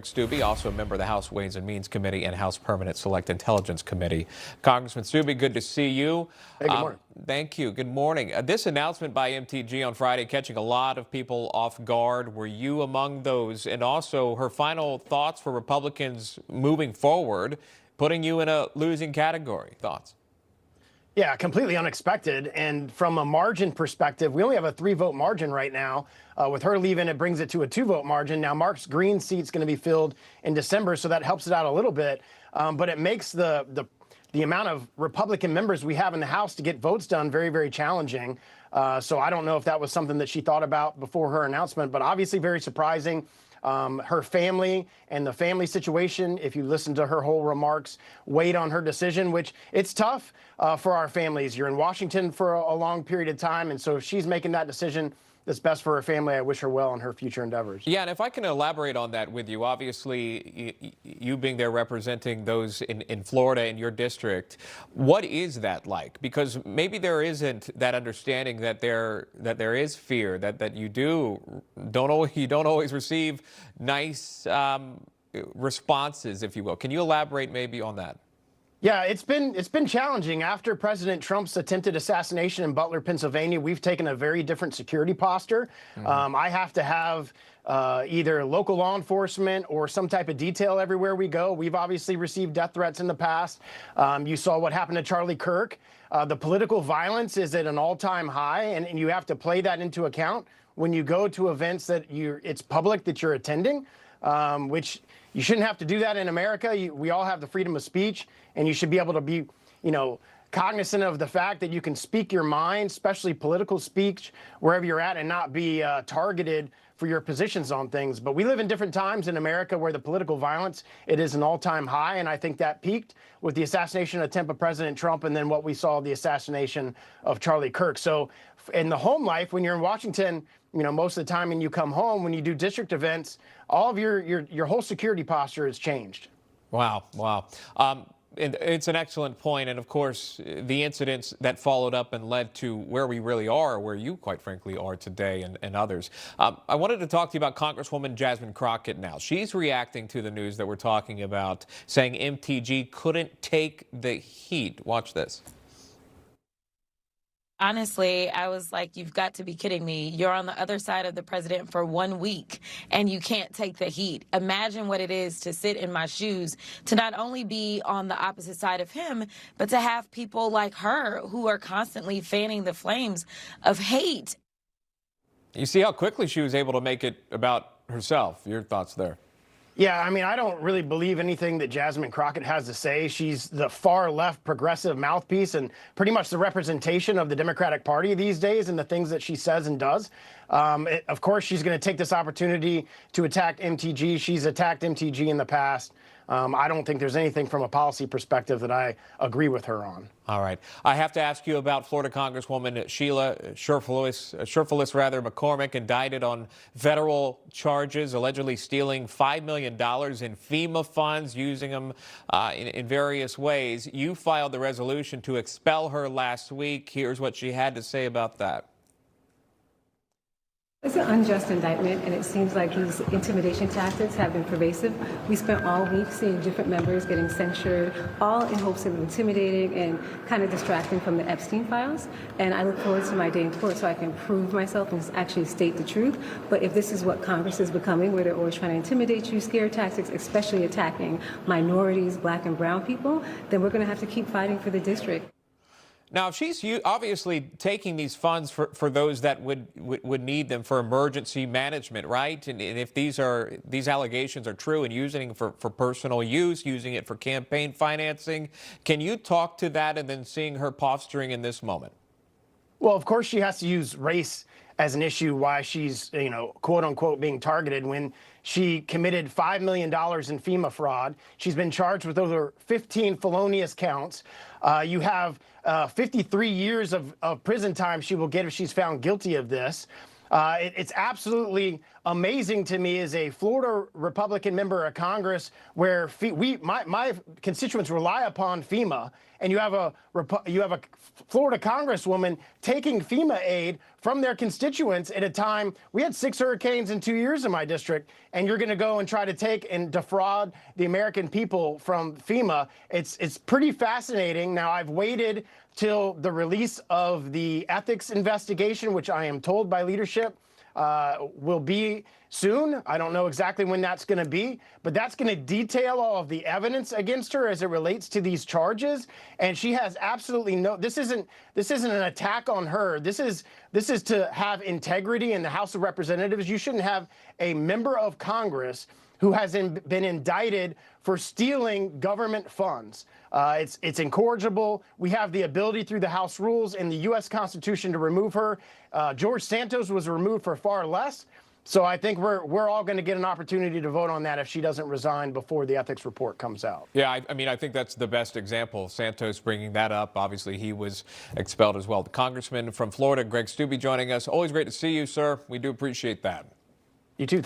Stubbe, also a member of the House Ways and Means Committee and House Permanent Select Intelligence Committee. Congressman Stubbe, good to see you. Hey, good morning. Thank you. Good morning. This announcement by MTG on Friday catching a lot of people off guard. Were you among those? And also her final thoughts for Republicans moving forward, putting you in a losing category. Thoughts? Yeah, completely unexpected. And from a margin perspective, we only have a 3-vote margin right now. With her leaving, it brings it to a 2-vote margin. Now, Mark Green's seat's going to be filled in December, so that helps it out a little bit. But it makes the amount of Republican members we have in the House to get votes done very, very challenging. So I don't know if that was something that she thought about before her announcement, but obviously very surprising. Her family and the family situation, if you listen to her whole remarks, weighed on her decision, which it's tough for our families. You're in Washington for a long period of time, and so if she's making that decision that's best for her family, I wish her well in her future endeavors. Yeah, and if I can elaborate on that with you, obviously you being there representing those in Florida in your district, what is that like? Because maybe there isn't that understanding that there is fear, that you don't always receive nice responses, if you will. Can you elaborate maybe on that? Yeah, it's been challenging. After President Trump's attempted assassination in Butler, Pennsylvania, we've taken a very different security posture. I have to have either local law enforcement or some type of detail everywhere we go. We've obviously received death threats in the past. You saw what happened to Charlie Kirk. The political violence is at an all-time high, and you have to play that into account when you go to events that it's public that you're attending, which you shouldn't have to do that in America. We all have the freedom of speech, and you should be able to be, cognizant of the fact that you can speak your mind, especially political speech, wherever you're at, and not be targeted for your positions on things. But we live in different times in America where the political violence, it is an all-time high, and I think that peaked with the assassination attempt of President Trump and then what we saw, the assassination of Charlie Kirk. So in the home life, when you're in Washington, most of the time when you come home, when you do district events, all of your whole security posture has changed. Wow. And it's an excellent point. And of course, the incidents that followed up and led to where we really are, where you, quite frankly, are today and others. I wanted to talk to you about Congresswoman Jasmine Crockett now. She's reacting to the news that we're talking about, saying MTG couldn't take the heat. Watch this. Honestly, I was like, you've got to be kidding me. You're on the other side of the president for 1 week and you can't take the heat. Imagine what it is to sit in my shoes, to not only be on the opposite side of him, but to have people like her who are constantly fanning the flames of hate. You see how quickly she was able to make it about herself. Your thoughts there? Yeah, I don't really believe anything that Jasmine Crockett has to say. She's the far left progressive mouthpiece and pretty much the representation of the Democratic Party these days and the things that she says and does. Of course, she's going to take this opportunity to attack MTG. She's attacked MTG in the past. I don't think there's anything from a policy perspective that I agree with her on. All right. I have to ask you about Florida Congresswoman Sheila Cherfilus-McCormick, indicted on federal charges, allegedly stealing $5 million in FEMA funds, using them in various ways. You filed the resolution to expel her last week. Here's what she had to say about that. It's an unjust indictment, and it seems like these intimidation tactics have been pervasive. We spent all week seeing different members getting censured, all in hopes of intimidating and kind of distracting from the Epstein files. And I look forward to my day in court so I can prove myself and actually state the truth. But if this is what Congress is becoming, where they're always trying to intimidate you, scare tactics, especially attacking minorities, black and brown people, then we're going to have to keep fighting for the district. Now, if she's obviously taking these funds for those that would need them for emergency management, right? And if these allegations are true and using it for personal use, using it for campaign financing, can you talk to that and then seeing her posturing in this moment? Well, of course, she has to use race as an issue why she's, quote unquote, being targeted. When she committed $5 million in FEMA fraud, she's been charged with over 15 felonious counts. You have 53 years of prison time she will get if she's found guilty of this. It's absolutely amazing to me as a Florida Republican member of Congress where my constituents rely upon FEMA, and you have a Florida Congresswoman taking FEMA aid from their constituents at a time. We had 6 hurricanes in 2 years in my district, and you're going to go and try to take and defraud the American people from FEMA. It's pretty fascinating. Now, I've waited till the release of the ethics investigation, which I am told by leadership will be soon. I don't know exactly when that's going to be, but that's going to detail all of the evidence against her as it relates to these charges. And she has absolutely no. This isn't an attack on her. This is to have integrity in the House of Representatives. You shouldn't have a member of Congress who has been indicted for stealing government funds. It's incorrigible. We have the ability through the House rules and the U.S. Constitution to remove her. George Santos was removed for far less. So I think we're all going to get an opportunity to vote on that if she doesn't resign before the ethics report comes out. Yeah, I mean, I think that's the best example. Santos bringing that up. Obviously, he was expelled as well. The Congressman from Florida, Greg Steube, joining us. Always great to see you, sir. We do appreciate that. You too.